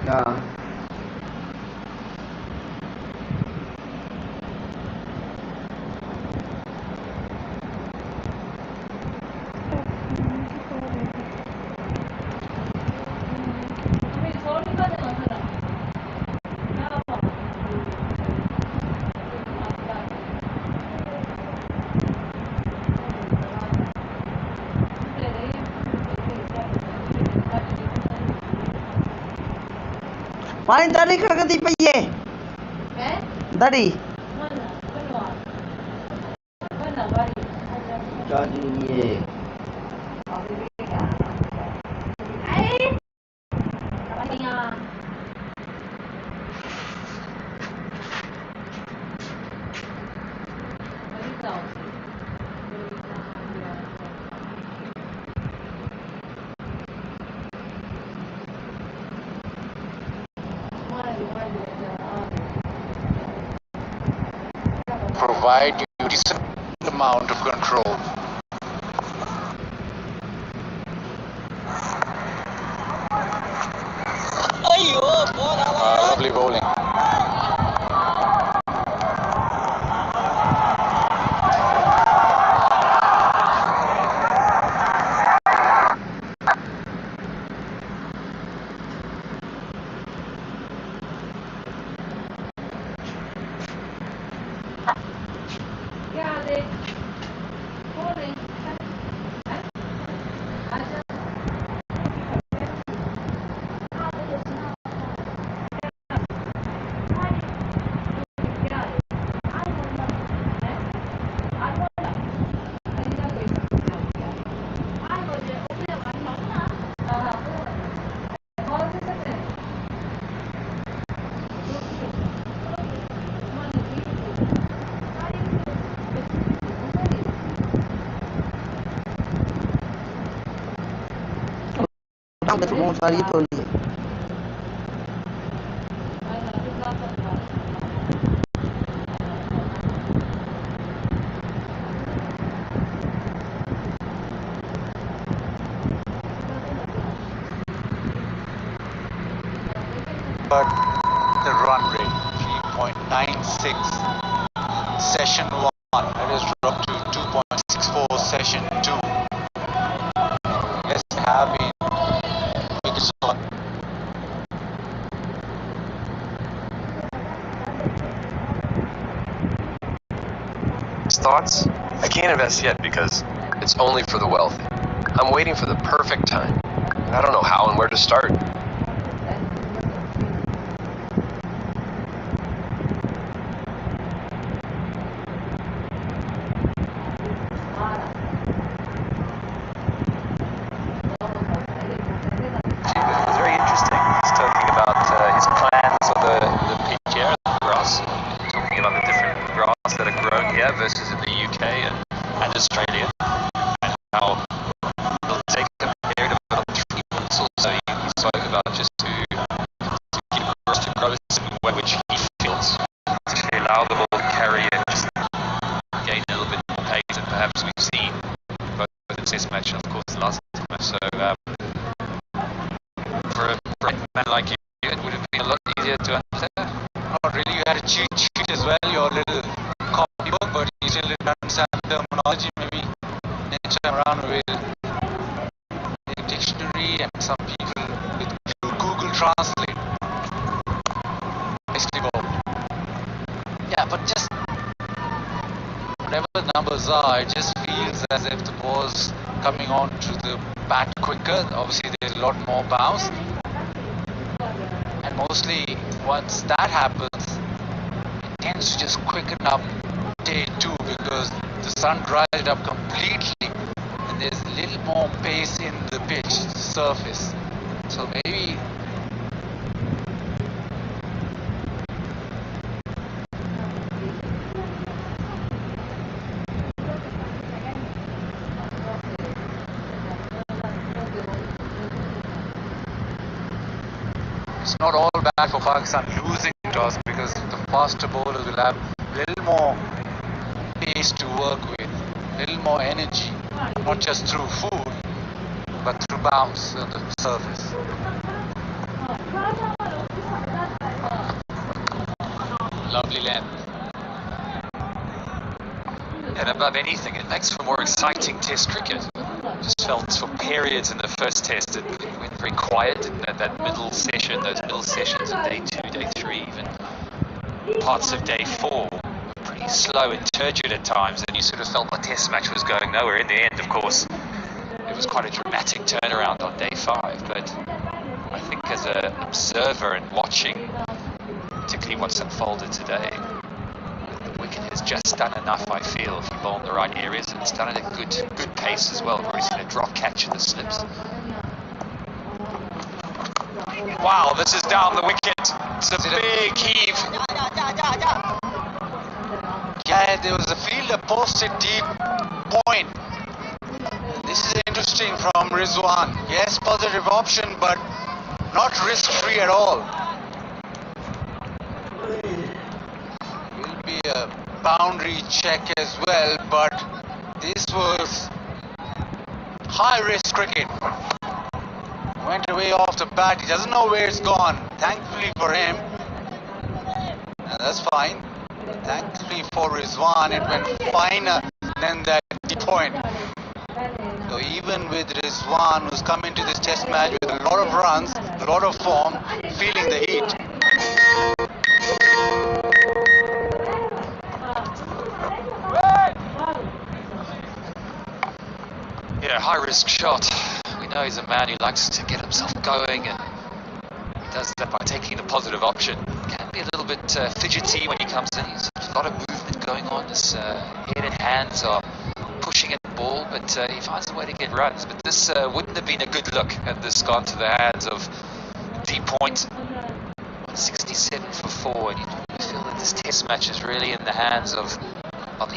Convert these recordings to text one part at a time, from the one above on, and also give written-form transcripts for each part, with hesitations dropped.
Yeah. Paling tadi kagak tipe ye. Tadi. Jadi ye. Provide you a decent amount of control. Lovely bowling. Udah mau sekali itu nih. But the run rate 3.96 session 1, it is dropped to 2.64 session 2. Yes, have been wickets on. Thoughts? I can't invest yet because it's only for the wealthy. I'm waiting for the perfect time. I don't know how and where to start. It was very interesting. He's talking about his plans for the PGR grass, talking about the different grass that are grown here versus in the UK and Australia, and how it'll take a period of about 3 months or so. He spoke about just to get grass to grow in a way which he feels to actually allow the ball to carry and just gain a little bit more pace than perhaps we've seen both in this match and of course the last match. So for a man like you, it would have been a lot easier to understand. Not really, you had a cheat sheet as well, your little copybook, but you still didn't understand the terminology. Maybe next time around we'll a dictionary and some people with Google Translate. Basically, yeah, but just whatever the numbers are, it just feels as if the ball's coming on to the bat quicker. Obviously, there's a lot more bounce, and mostly once that happens, it tends to just quicken up day 2 because the sun dries it up completely, and there's a little more pace in the pitch surface. So maybe it's not all bad for Pakistan losing toss because the faster bowlers will have a little more pace to work with, a little more energy, not just through food, but through bounce on the surface. above anything, it makes for more exciting Test cricket. Just felt for periods in the first Test it went very quiet in that middle session, those middle sessions of day 2, day 3, even parts of day 4. Pretty slow and turgid at times, and you sort of felt the Test match was going nowhere. In the end, of course, it was quite a dramatic turnaround on day 5, but I think as an observer and watching, particularly what's unfolded today, the wicket has just done enough, I feel, if you bowl in the right areas, and it's done at a good pace as well. We've already seen a drop catch in the slips. Wow, this is down the wicket. It's a big heave. Yeah, there was a fielder posted deep point. This is interesting from Rizwan. Yes, positive option, but not risk-free at all. Will be a boundary check as well, but this was high-risk cricket. Went away off the bat. He doesn't know where it's gone. Thankfully for him, and that's fine. Thankfully for Rizwan, it went finer than that deep point. So even with Rizwan, who's come into this Test match with a lot of runs, a lot of form, feeling the heat. Yeah, high risk shot. We know he's a man who likes to get himself going, and he does that by taking the positive option. Can be a little bit fidgety when he comes in. He's a lot of movement going on. His head and hands are pushing at the ball, but he finds a way to get runs. But this wouldn't have been a good look had this gone to the hands of deep point. 167 for 4, and you feel that this Test match is really in the hands of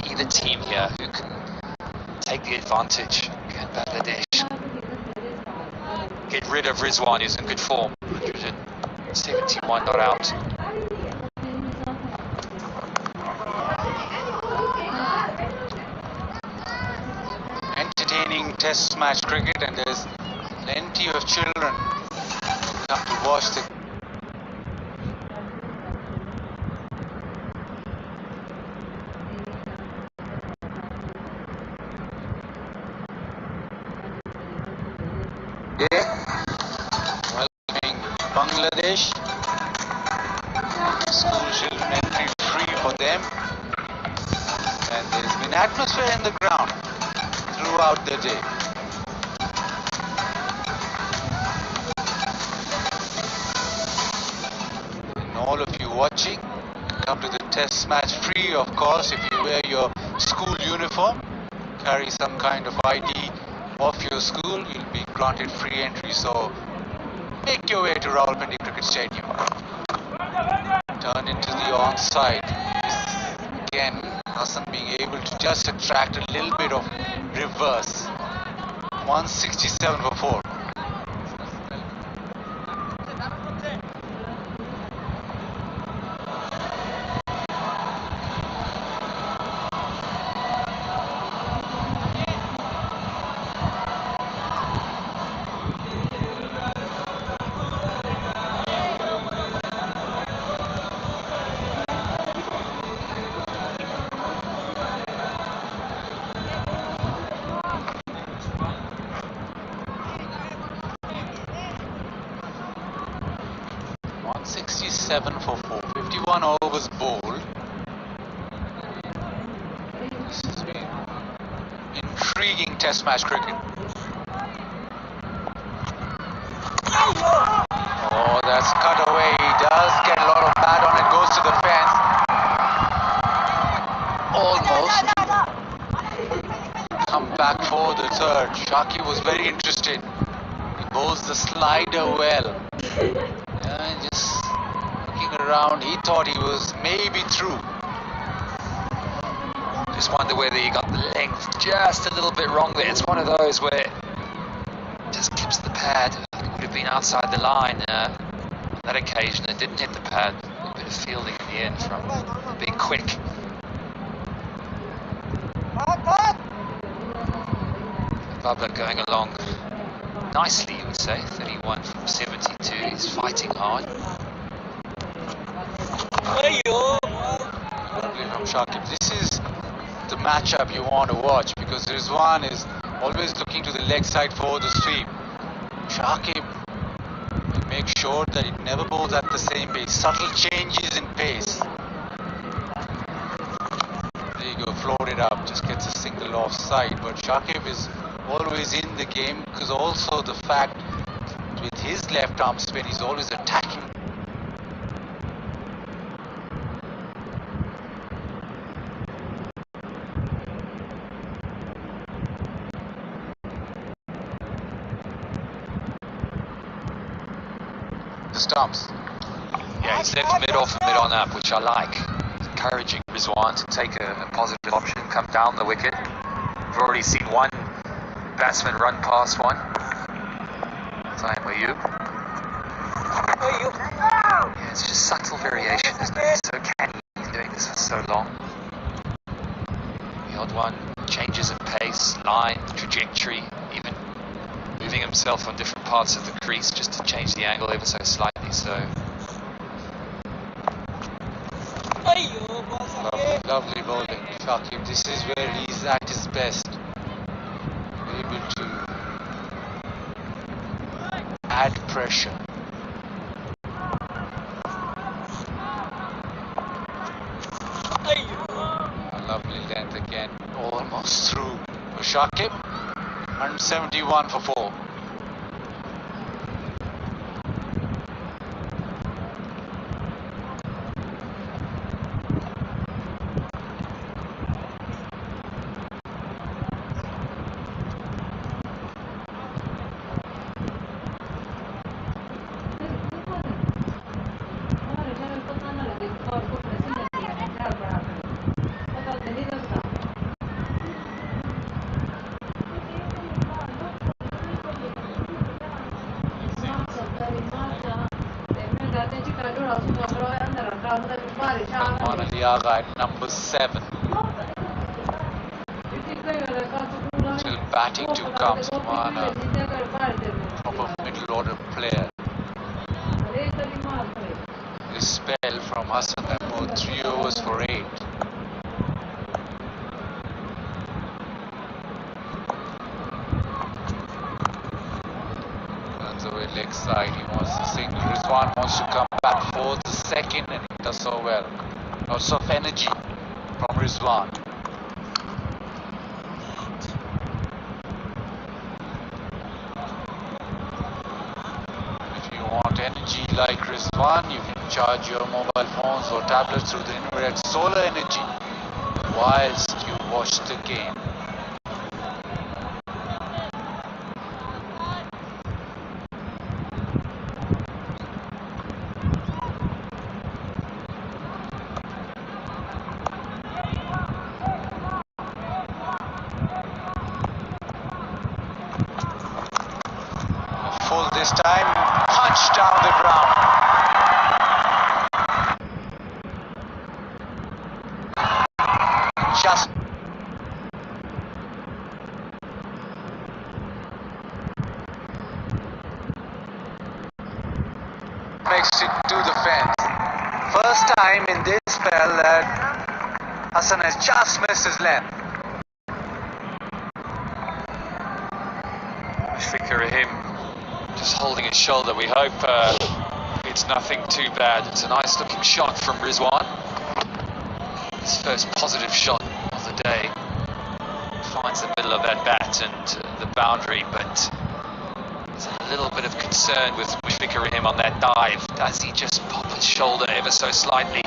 either team here, who can take the advantage. Again, Bangladesh get rid of Rizwan, who's in good form. 171 not out. Entertaining Test match cricket, and there's plenty of children who come to watch the welcoming Bangladesh. School children entry free for them, and there's been atmosphere in the ground throughout the day. And all of you watching, come to the Test match free, of course, if you wear your school uniform, carry some kind of ID of your school, you'll be granted free entry. So make your way to Rawalpindi Cricket Stadium. Turn into the onside. Again, Hassan being able to just attract a little bit of reverse. 167 for 4. For 4, 51 overs bowled. This has been intriguing Test match cricket. Oh, that's cut away. He does get a lot of bat on it, goes to the fence. Almost. Come back for the third. Shaki was very interested. He bowls the slider well. Just around, he thought he was maybe through. Just wonder whether he got the length just a little bit wrong there. It's one of those where it just clips the pad. It would have been outside the line on that occasion. It didn't hit the pad. A bit of fielding in the end from being quick. Bubba going along nicely, you would say. 31 from 72. He's fighting hard. From Shakib. This is the matchup you want to watch, because Rizwan is always looking to the leg side for the sweep. Shakib will make sure that it never goes at the same pace. Subtle changes in pace. There you go, floated up, just gets a single offside. But Shakib is always in the game because also the fact with his left arm spin, he's always attacking. The stumps. Yeah, he's left mid off and mid on up, which I like. He's encouraging Rizwan to take a positive option, come down the wicket. We've already seen one batsman run past one. Same with you. Yeah, it's just subtle variation, isn't it? He's so canny. He's doing this for so long. The odd one changes in pace, line, trajectory, even moving himself on different parts of the crease just to change the angle ever so slightly. So lovely bowling, Shakib. This is where he's at his best. Able to add pressure. A lovely length again, almost through for Shakib. 171 for 4. Salman Ali Agha at number 7. Still batting to come. Salman, a proper middle order player. This spell from Hassan Mahmood, 3 overs for 8. Turns away leg side, he wants the single. Rizwan wants to come back for the second, and he does so well. Lots of energy from Rizwan. If you want energy like Rizwan, you can charge your mobile phones or tablets through the infrared solar energy whilst you watch the game. Full this time, punch down the ground. Just makes it to the fence. First time in this spell that Hassan has just missed his length. Mushfiqur Rahim just holding his shoulder. We hope it's nothing too bad. It's a nice looking shot from Rizwan. His first positive shot of the day. Finds the middle of that bat and the boundary, but there's a little bit of concern with Mushfiqur Rahim on that dive. Does he just pop his shoulder ever so slightly?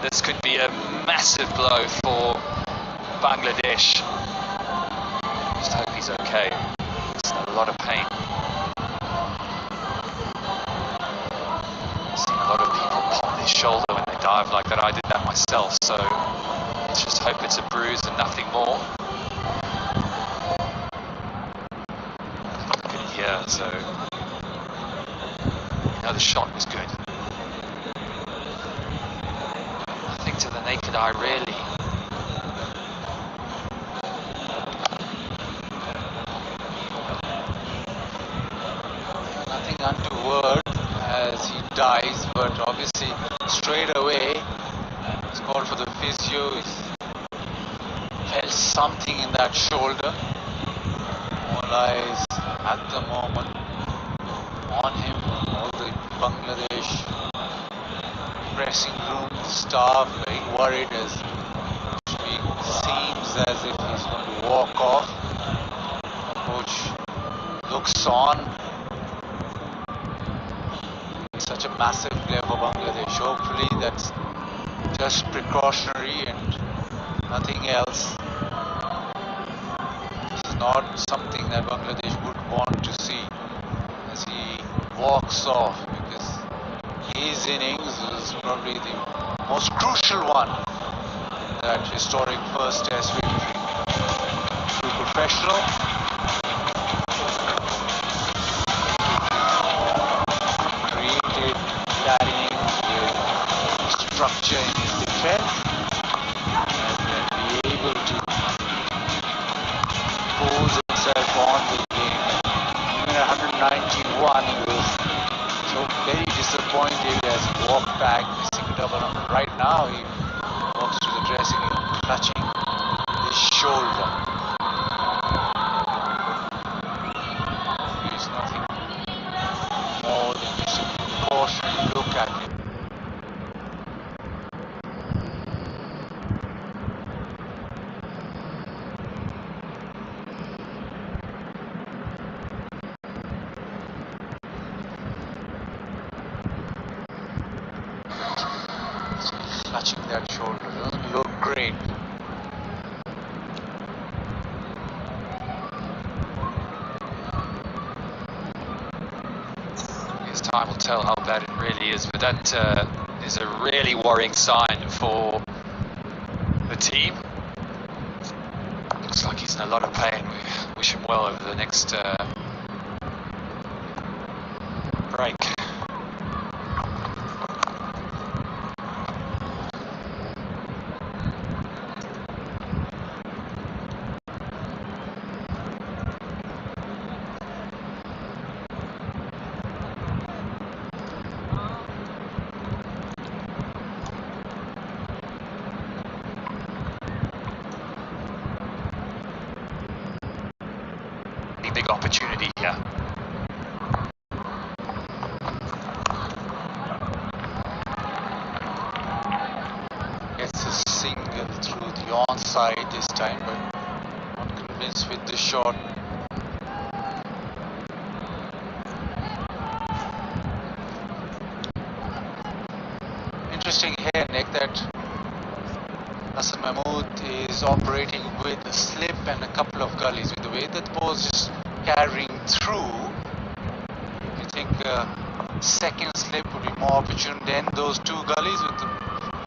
This could be a massive blow for Bangladesh. Just hope he's okay. It's a lot of pain. I've seen a lot of people pop their shoulder when they dive like that. I did that myself, so let's just hope it's a bruise and nothing more. Yeah, so the shot was good. I think to the naked eye, really, nothing untoward as he dies, but obviously straight away it's called for the physio. He's something in that shoulder. All eyes at the moment on him. All the Bangladesh dressing room staff very worried as it seems as if he's going to walk off. Coach looks on. Such a massive player for Bangladesh. Hopefully that's just precautionary and nothing else. This is not something that Bangladesh would want to see as he walks off, because his innings is probably the most crucial one. That historic first test victory. True professional. Created that innings with structure in his defense and then be able to pose himself on the game. Even at 191, he was so very disappointed as he walked back, missing a double. Right now, he walks to the dressing room, clutching his shoulder. There's nothing more than just a precautionary look at him. Clutching that shoulder doesn't look great. Yes, time will tell how bad it really is, but that is a really worrying sign for the team. Looks like he's in a lot of pain. We wish him well over the next break. Big opportunity here. Gets a single through the onside this time, but not convinced with the shot. Interesting here, Nick, that Hassan Mahmood is operating with a slip and a couple of gullies. With the way that the ball is just carrying through, you think second slip would be more opportune than those two gullies, with the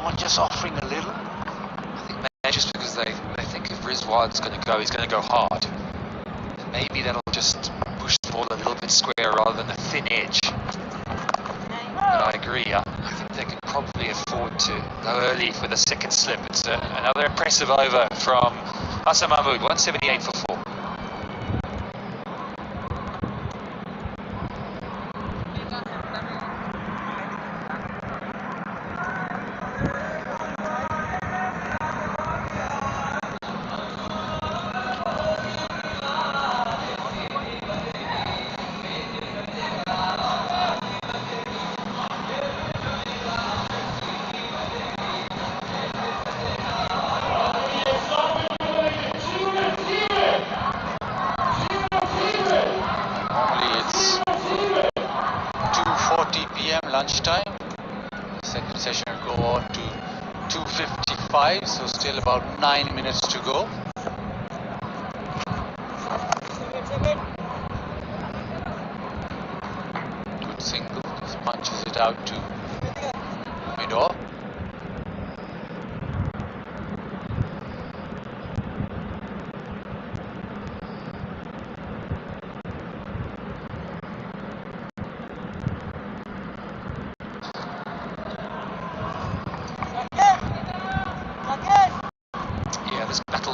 one just offering a little. I think maybe just because they think if Rizwan's going to go, he's going to go hard. And maybe that'll just push the ball a little bit square rather than a thin edge. But I agree, I think they can probably afford to go early for the second slip. It's another impressive over from Hassan Mahmood, 178 for 4. Lunchtime. The second session will go on to 2:55, so still about 9 minutes to go. Good single, just punches it out to mid-off.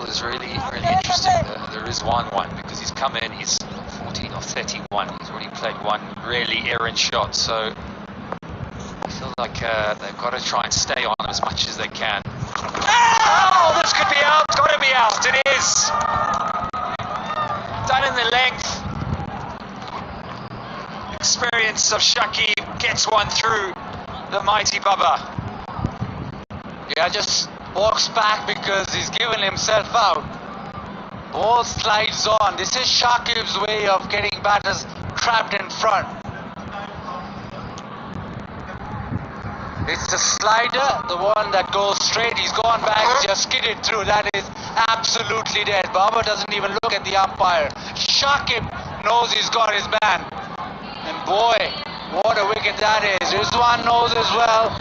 Is really interesting, the Rizwan one, because he's come in, he's 14 or 31, he's already played one really errant shot, so I feel like they've got to try and stay on as much as they can. Oh, this could be out, it's got to be out, it is. Done in the length. Experience of Shakib gets one through the mighty Bubba. Yeah, just walks back because he's given himself out. Ball slides on. This is Shakib's way of getting batters trapped in front. It's the slider, the one that goes straight. He's gone back, just skidded through. That is absolutely dead. Baba doesn't even look at the umpire. Shakib knows he's got his man. And boy, what a wicket that is. Rizwan knows as well.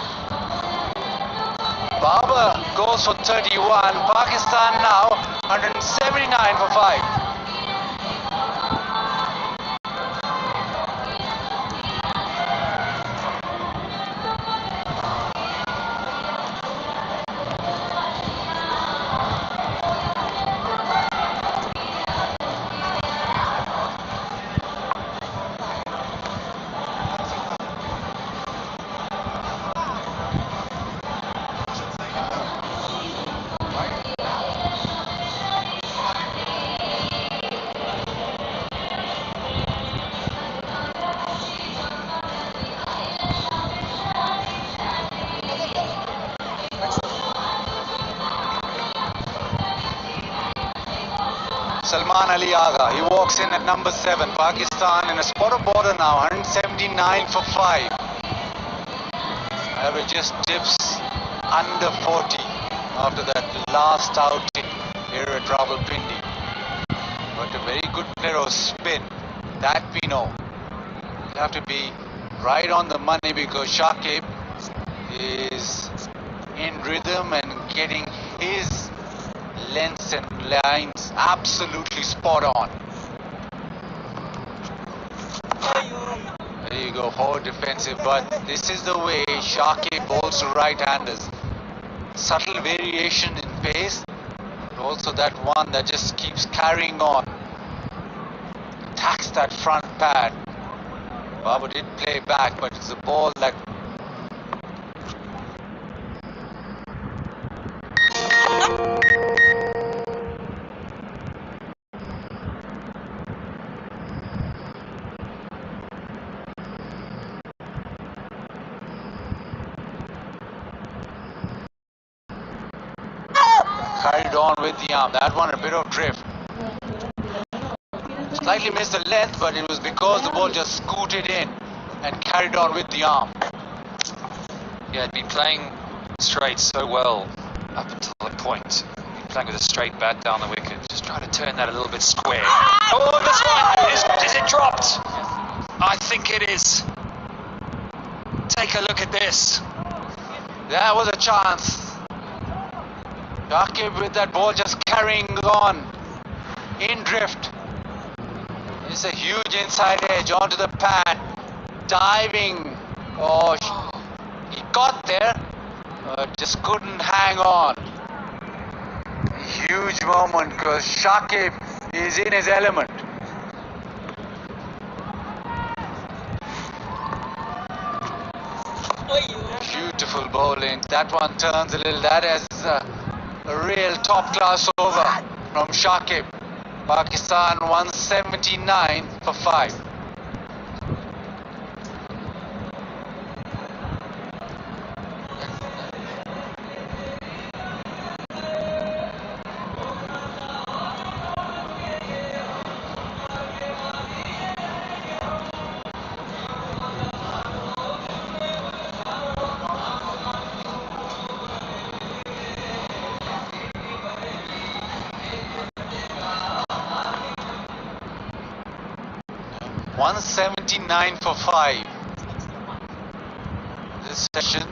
Baba goes for 31. Pakistan now 179 for 5. Salman Ali Agha, he walks in at number 7. Pakistan in a spot of border now, 179 for 5. Average just dips under 40 after that last outing here at Rawalpindi. But a very good player of spin, that we know. You have to be right on the money because Shakib is in rhythm and getting his lengths and lines absolutely spot on. There you go, more defensive, but this is the way Shakib bowls to right-handers. Subtle variation in pace, but also that one that just keeps carrying on. Attacks that front pad. Babu did play back, but it's a ball that carried on with the arm. That one a bit of drift. Slightly missed the length, but it was because the ball just scooted in and carried on with the arm. Yeah, he'd been playing straight so well up until that point. Been playing with a straight bat down the wicket. Just trying to turn that a little bit square. Oh, this one! Is it dropped? I think it is. Take a look at this. That was a chance. Shakib with that ball just carrying on in drift. It's a huge inside edge onto the pad. Diving. Oh, he got there, but just couldn't hang on. A huge moment because Shakib is in his element. Beautiful bowling. That one turns a little. That is a real top class over from Shakib. Pakistan 179 for 5. $179 for 5. This session,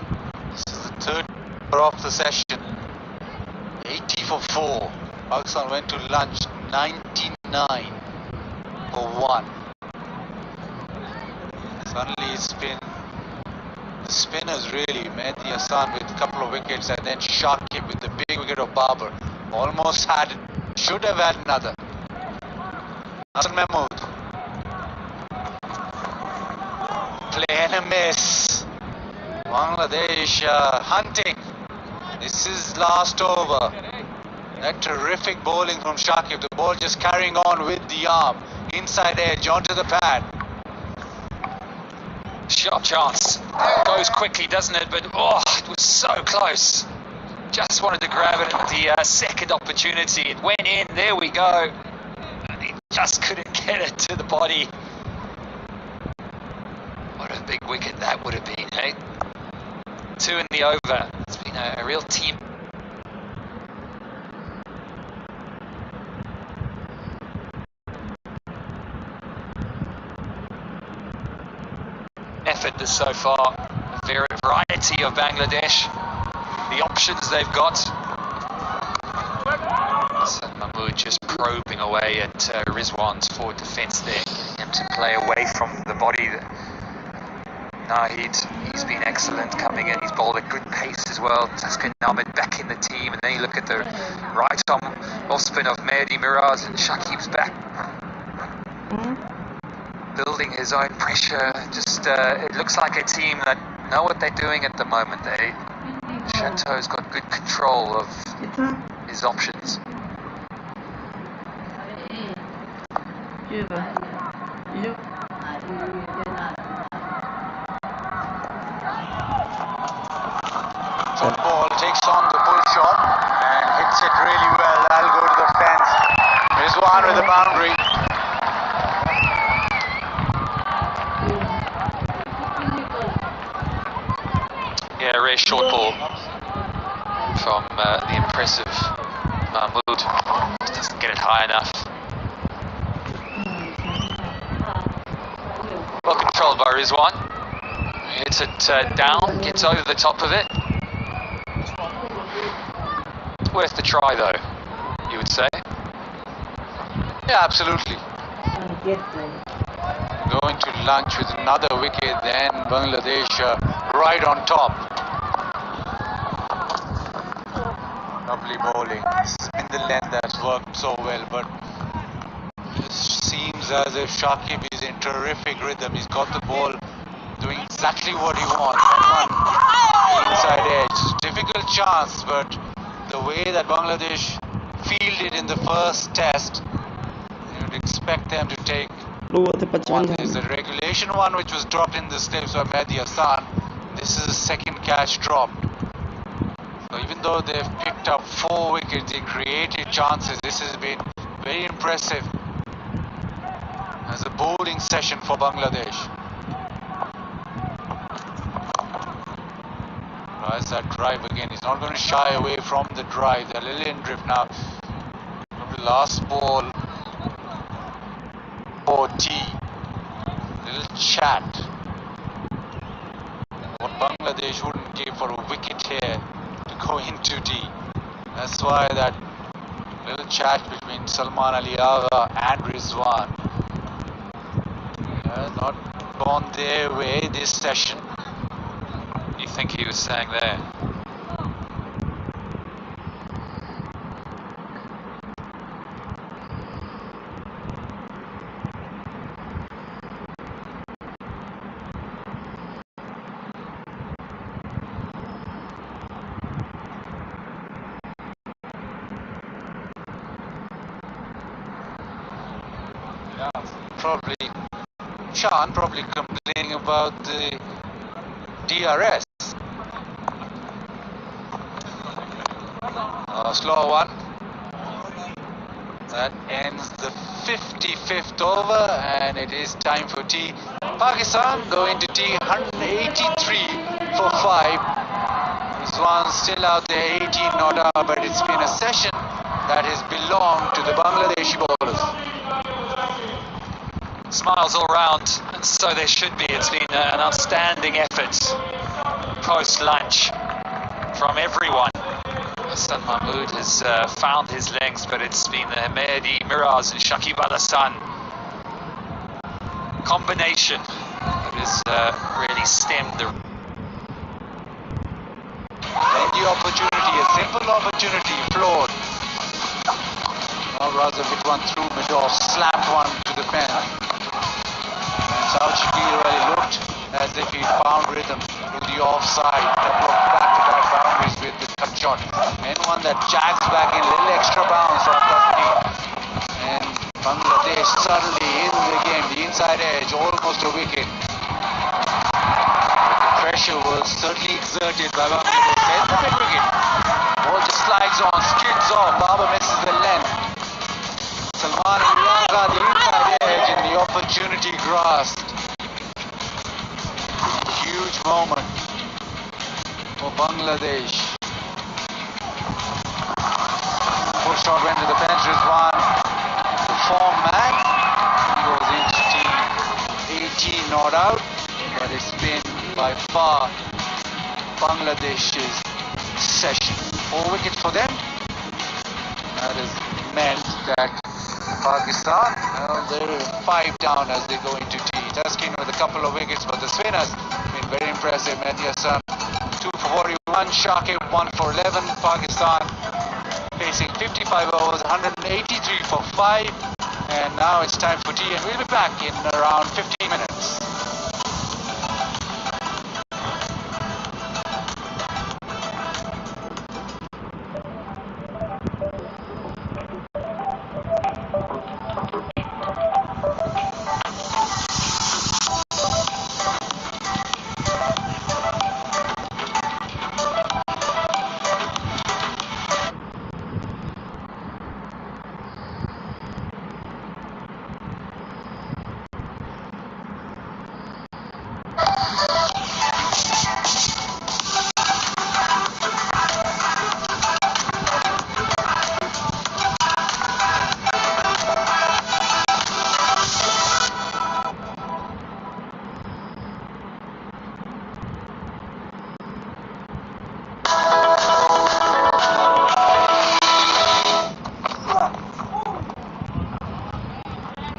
this is the third of the session. 80 for 4. Pakistan went to lunch 99 for 1. Suddenly it's been the spinners really. Mehdi Hassan with a couple of wickets and then Shakib with the big wicket of Babar. Almost had it. Should have had another. Hassan Mahmood. Play and a miss. Bangladesh hunting. This is last over. That terrific bowling from Shakib. The ball just carrying on with the arm. Inside edge onto the pad. Sharp chance. Goes quickly, doesn't it? But oh, it was so close. Just wanted to grab it at the second opportunity. It went in. There we go. And he just couldn't get it to the body. What a big wicket that would have been, eh? 2 in the over. It's been a real team effort this so far. A variety of Bangladesh. The options they've got. So Mahmood just probing away at Rizwan's forward defence there, getting him to play away from the body. Nahid, he's been excellent coming in. He's bowled at good pace as well. Taskin Ahmed back in the team, and then you look at the right arm off spin of Mehdi Miraz, and Shakib's back, building his own pressure. Just it looks like a team that know what they're doing at the moment. Chateau's got good control of his options. Ball takes on the pull shot and hits it really well. That'll go to the fence. Rizwan with the boundary. Yeah, a rare short ball from the impressive Mahmood. Just doesn't get it high enough. Well controlled by Rizwan. Hits it down, gets over the top of it. Worth the try though, you would say? Yeah, absolutely. Going to lunch with another wicket, then Bangladesh right on top. Lovely bowling. Spin the length that's worked so well, but it seems as if Shakib is in terrific rhythm. He's got the ball doing exactly what he wants. That one inside edge. Difficult chance, but the way that Bangladesh fielded in the first test, you would expect them to take one. Is the regulation one which was dropped in the slips by Mehdi Hassan. This is the second catch dropped. So even though they've picked up 4 wickets, they created chances. This has been very impressive as a bowling session for Bangladesh. Tries that drive again. He's not going to shy away from the drive. They're a little in drift now. From the last ball for T. Little chat. What Bangladesh wouldn't give for a wicket here to go into D. That's why that little chat between Salman Ali Agha and Rizwan has not gone their way this session. You think he was saying there? Probably Sean probably complaining about the DRS. Slow one. That ends the 55th over, and it is time for tea. Pakistan going to tea, 183 for 5. This one's still out there, 18 not out, but it's been a session that has belonged to the Bangladeshi bowlers. Smiles all round, and so there should be. It's been an outstanding effort post-lunch from everyone. Hassan Mahmood has found his lengths, but it's been the Mehdi Miraz and Shakib Al Hasan combination that has really stemmed the opportunity, a simple opportunity, floored. Now rather hit one through mid-off, slapped one to the pen. South Shakir really looked as if he found rhythm to the offside. Couple of back-to-back boundaries with the touch shot. Men one that jacks back in, little extra bounce from Putney. And Bangladesh suddenly in the game, the inside edge, almost a wicket. The pressure was certainly exerted by Bangladesh. There's the big wicket. Ball just slides on, skids off. Babar misses the length. Salman Yanga, the inside edge, and the opportunity grasped. Huge moment for Bangladesh. Full shot went to the bench. Rizwan, the form man, goes into team 18 not out, but it's been by far Bangladesh's session. 4 wickets for them. That has meant that Pakistan, they're 5 down as they go into tea. Taskin with a couple of wickets, but the spinners been very impressive. Mehdi Hassan 2 for 41, Shakib 1 for 11. Pakistan facing 55 overs, 183 for 5, and now it's time for tea, and we'll be back in around 15 minutes.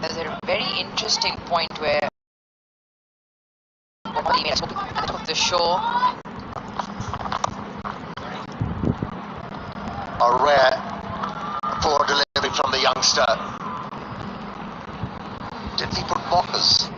There's a very interesting point where at the top of the show. A rare poor delivery from the youngster. Did he put blockers?